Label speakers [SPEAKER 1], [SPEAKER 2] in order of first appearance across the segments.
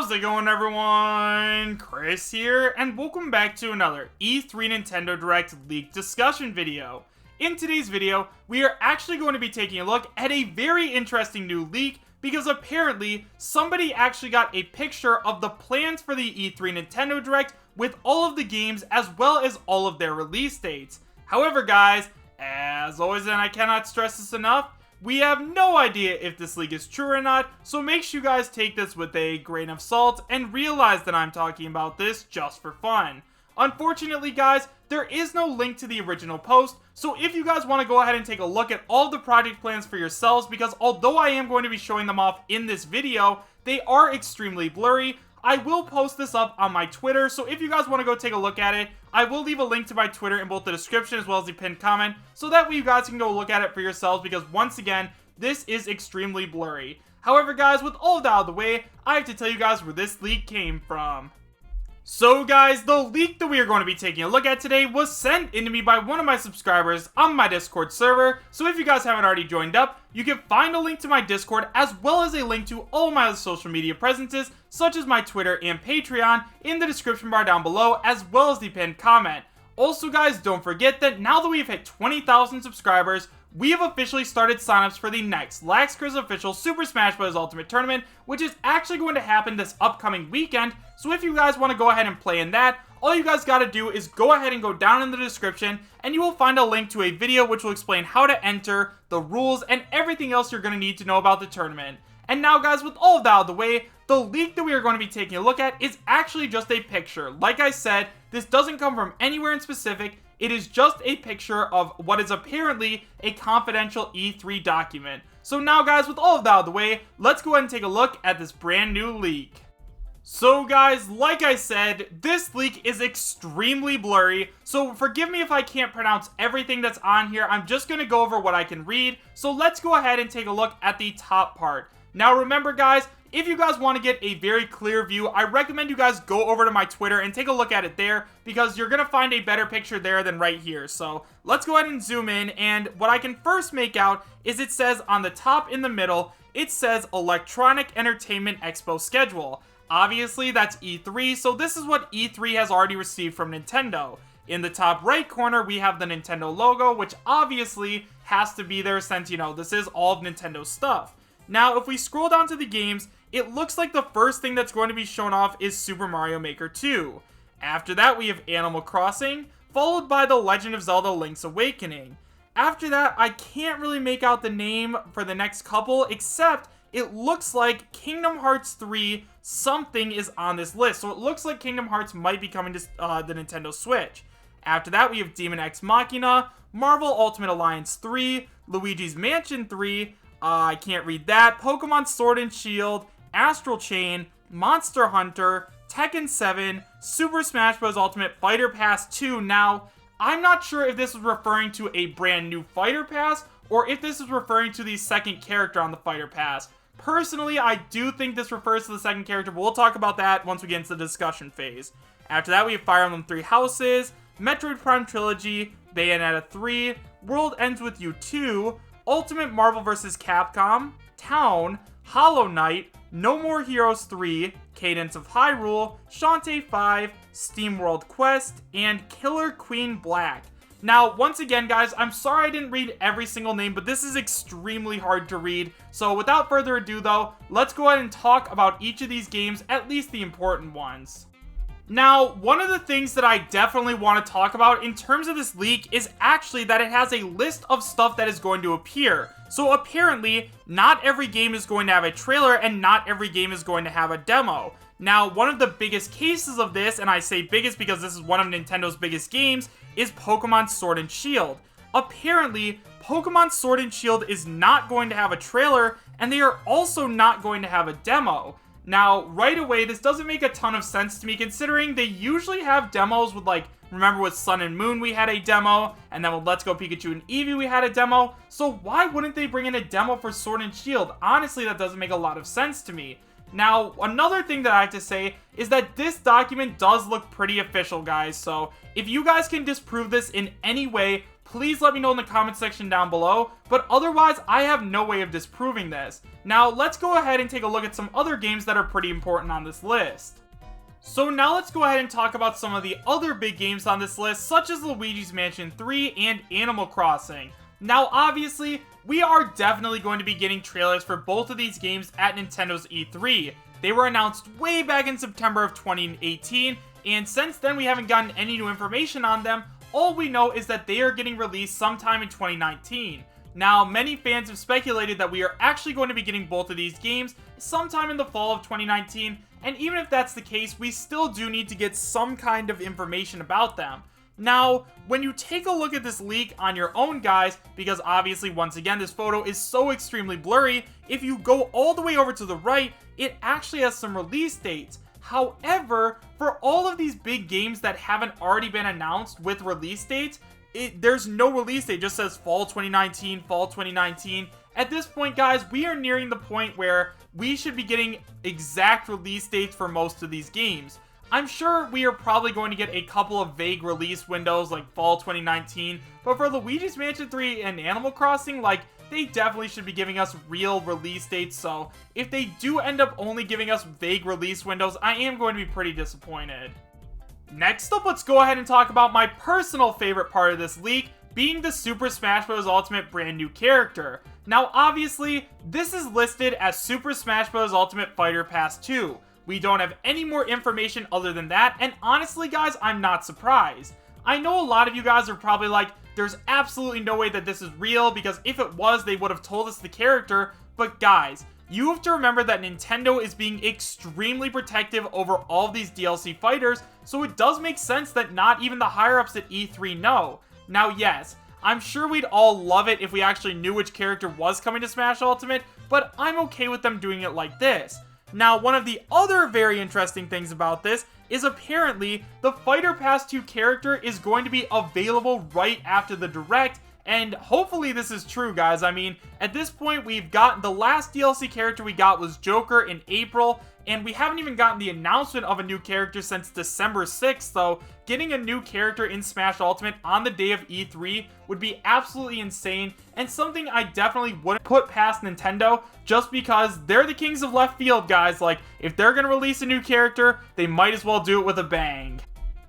[SPEAKER 1] How's it going, everyone? Chris here, and welcome back to another E3 Nintendo Direct leak discussion video. In today's video, we are actually going to be taking a look at a very interesting new leak because apparently somebody actually got a picture of the plans for the E3 Nintendo Direct with all of the games as well as all of their release dates. However, guys, as always, and I cannot stress this enough, we have no idea if this leak is true or not, so make sure you guys take this with a grain of salt and realize that I'm talking about this just for fun. Unfortunately, guys, there is no link to the original post, so if you guys want to go ahead and take a look at all the project plans for yourselves, because although I am going to be showing them off in this video, they are extremely blurry. I will post this up on my Twitter, so if you guys want to go take a look at it, I will leave a link to my Twitter in both the description as well as the pinned comment, so that way you guys can go look at it for yourselves, because once again, this is extremely blurry. However, guys, with all of that out of the way, I have to tell you guys where this leak came from. So guys, the leak that we are going to be taking a look at today was sent in to me by one of my subscribers on my Discord server, so if you guys haven't already joined up, you can find a link to my Discord as well as a link to all my other social media presences, such as my Twitter and Patreon, in the description bar down below, as well as the pinned comment. Also guys, don't forget that now that we've hit 20,000 subscribers, we have officially started signups for the next LaxChris official Super Smash Bros. Ultimate Tournament, which is actually going to happen this upcoming weekend, so if you guys want to go ahead and play in that, all you guys gotta do is go ahead and go down in the description, and you will find a link to a video which will explain how to enter, the rules, and everything else you're going to need to know about the tournament. And now guys, with all of that out of the way, the leak that we are going to be taking a look at is actually just a picture. Like I said, this doesn't come from anywhere in specific. It is just a picture of what is apparently a confidential E3 document. So now guys, with all of that out of the way, let's go ahead and take a look at this brand new leak. So guys, like I said, this leak is extremely blurry, so forgive me if I can't pronounce everything that's on here. I'm just going to go over what I can read, so let's go ahead and take a look at the top part. Now remember guys, if you guys want to get a very clear view, I recommend you guys go over to my Twitter and take a look at it there, because you're going to find a better picture there than right here. So let's go ahead and zoom in, and what I can first make out is it says on the top in the middle, it says Electronic Entertainment Expo Schedule. Obviously that's E3, so this is what E3 has already received from Nintendo. In the top right corner, we have the Nintendo logo, which obviously has to be there since, you know, this is all of Nintendo's stuff. Now, if we scroll down to the games, it looks like the first thing that's going to be shown off is Super Mario Maker 2. After that, we have Animal Crossing, followed by The Legend of Zelda Link's Awakening. After that, I can't really make out the name for the next couple, except it looks like Kingdom Hearts 3 something is on this list. So it looks like Kingdom Hearts might be coming to the Nintendo Switch. After that, we have Demon X Machina, Marvel Ultimate Alliance 3, Luigi's Mansion 3, I can't read that, Pokemon Sword and Shield, Astral Chain, Monster Hunter, Tekken 7, Super Smash Bros. Ultimate Fighter Pass 2. Now, I'm not sure if this is referring to a brand new Fighter Pass, or if this is referring to the second character on the Fighter Pass. Personally, I do think this refers to the second character, but we'll talk about that once we get into the discussion phase. After that, we have Fire Emblem 3 Houses, Metroid Prime Trilogy, Bayonetta 3, World Ends With You 2, Ultimate Marvel vs. Capcom, Town, Hollow Knight, No More Heroes 3, Cadence of Hyrule, Shantae 5, SteamWorld Quest, and Killer Queen Black. Now, once again, guys, I'm sorry I didn't read every single name, but this is extremely hard to read. So without further ado, though, let's go ahead and talk about each of these games, at least the important ones. Now, one of the things that I definitely want to talk about in terms of this leak is actually that it has a list of stuff that is going to appear. So apparently, not every game is going to have a trailer, and not every game is going to have a demo. Now, one of the biggest cases of this, and I say biggest because this is one of Nintendo's biggest games, is Pokemon Sword and Shield. Apparently, Pokemon Sword and Shield is not going to have a trailer, and they are also not going to have a demo. Now, right away, this doesn't make a ton of sense to me, considering they usually have demos with, like, remember with Sun and Moon we had a demo, and then with Let's Go Pikachu and Eevee we had a demo, so why wouldn't they bring in a demo for Sword and Shield? Honestly, that doesn't make a lot of sense to me. Now, another thing that I have to say is that this document does look pretty official, guys, so if you guys can disprove this in any way, please let me know in the comment section down below, but otherwise I have no way of disproving this. Now let's go ahead and take a look at some other games that are pretty important on this list. So now let's go ahead and talk about some of the other big games on this list, such as Luigi's Mansion 3 and Animal Crossing. Now obviously, we are definitely going to be getting trailers for both of these games at Nintendo's E3. They were announced way back in September of 2018, and since then we haven't gotten any new information on them. All we know is that they are getting released sometime in 2019. Now, many fans have speculated that we are actually going to be getting both of these games sometime in the fall of 2019, and even if that's the case, we still do need to get some kind of information about them. Now, when you take a look at this leak on your own, guys, because obviously, once again, this photo is so extremely blurry, if you go all the way over to the right, it actually has some release dates. However, for all of these big games that haven't already been announced with release dates, there's no release date. It just says fall 2019, fall 2019. At this point, guys, we are nearing the point where we should be getting exact release dates for most of these games. I'm sure we are probably going to get a couple of vague release windows like fall 2019, but for Luigi's Mansion 3 and Animal Crossing, like, they definitely should be giving us real release dates, so if they do end up only giving us vague release windows, I am going to be pretty disappointed. Next up, let's go ahead and talk about my personal favorite part of this leak, being the Super Smash Bros. Ultimate brand new character. Now obviously, this is listed as Super Smash Bros. Ultimate Fighter Pass 2. We don't have any more information other than that, and honestly guys, I'm not surprised. I know a lot of you guys are probably like, there's absolutely no way that this is real, because if it was, they would have told us the character, but guys, you have to remember that Nintendo is being extremely protective over all of these DLC fighters, so it does make sense that not even the higher-ups at E3 know. Now yes, I'm sure we'd all love it if we actually knew which character was coming to Smash Ultimate, but I'm okay with them doing it like this. Now, one of the other very interesting things about this is apparently the Fighter Pass 2 character is going to be available right after the Direct, and hopefully this is true, guys. I mean, at this point, we've got the last DLC character we got was Joker in April, and we haven't even gotten the announcement of a new character since December 6th, so getting a new character in Smash Ultimate on the day of E3 would be absolutely insane, and something I definitely wouldn't put past Nintendo, just because they're the kings of left field, guys. Like, if they're gonna release a new character, they might as well do it with a bang.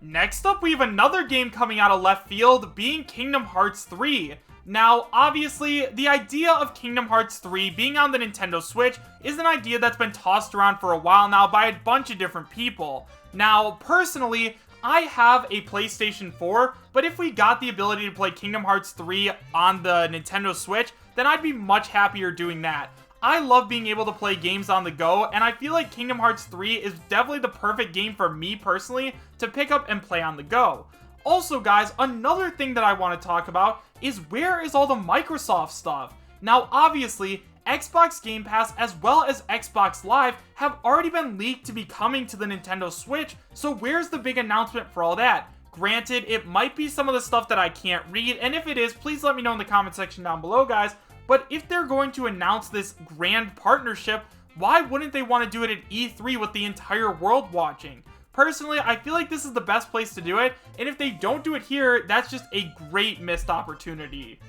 [SPEAKER 1] Next up, we have another game coming out of left field, being Kingdom Hearts 3. Now, obviously, the idea of Kingdom Hearts 3 being on the Nintendo Switch is an idea that's been tossed around for a while now by a bunch of different people. Now, personally, I have a PlayStation 4, but if we got the ability to play Kingdom Hearts 3 on the Nintendo Switch, then I'd be much happier doing that. I love being able to play games on the go, and I feel like Kingdom Hearts 3 is definitely the perfect game for me personally to pick up and play on the go. Also, guys, another thing that I want to talk about is where is all the Microsoft stuff? Now, obviously, Xbox Game Pass as well as Xbox Live have already been leaked to be coming to the Nintendo Switch, so where's the big announcement for all that? Granted, it might be some of the stuff that I can't read, and if it is, please let me know in the comment section down below, guys. But if they're going to announce this grand partnership, why wouldn't they want to do it at E3 with the entire world watching? Personally, I feel like this is the best place to do it, and if they don't do it here, that's just a great missed opportunity.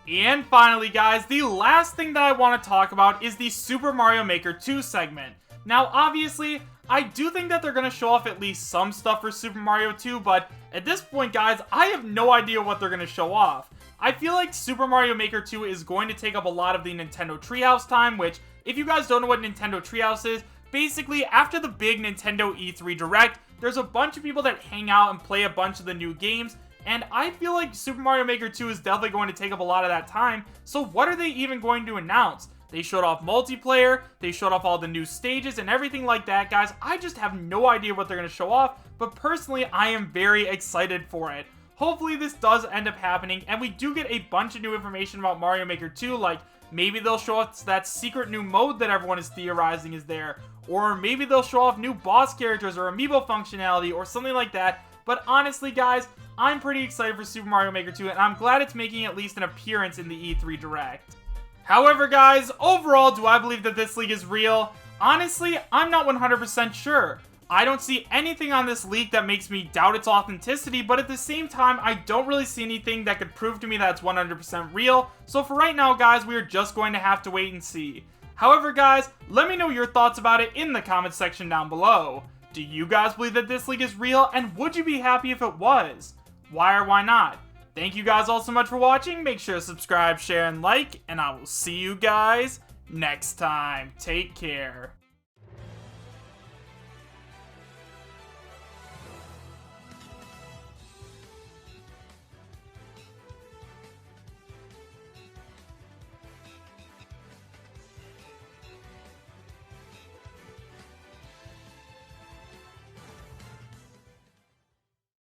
[SPEAKER 1] And finally, guys, the last thing that I want to talk about is the Super Mario Maker 2 segment. Now, obviously, I do think that they're going to show off at least some stuff for Super Mario 2, but at this point, guys, I have no idea what they're going to show off. I feel like Super Mario Maker 2 is going to take up a lot of the Nintendo Treehouse time, which, if you guys don't know what Nintendo Treehouse is, basically, after the big Nintendo E3 Direct, there's a bunch of people that hang out and play a bunch of the new games, and I feel like Super Mario Maker 2 is definitely going to take up a lot of that time, so what are they even going to announce? They showed off multiplayer, they showed off all the new stages and everything like that, guys. I just have no idea what they're going to show off, but personally, I am very excited for it. Hopefully this does end up happening, and we do get a bunch of new information about Mario Maker 2, like maybe they'll show us that secret new mode that everyone is theorizing is there, or maybe they'll show off new boss characters or amiibo functionality or something like that. But honestly, guys, I'm pretty excited for Super Mario Maker 2, and I'm glad it's making at least an appearance in the E3 Direct. However, guys, overall, do I believe that this leak is real? Honestly, I'm not 100% sure. I don't see anything on this leak that makes me doubt its authenticity, but at the same time, I don't really see anything that could prove to me that it's 100% real, so for right now, guys, we are just going to have to wait and see. However, guys, let me know your thoughts about it in the comments section down below. Do you guys believe that this leak is real, and would you be happy if it was? Why or why not? Thank you guys all so much for watching. Make sure to subscribe, share, and like, and I will see you guys next time. Take care.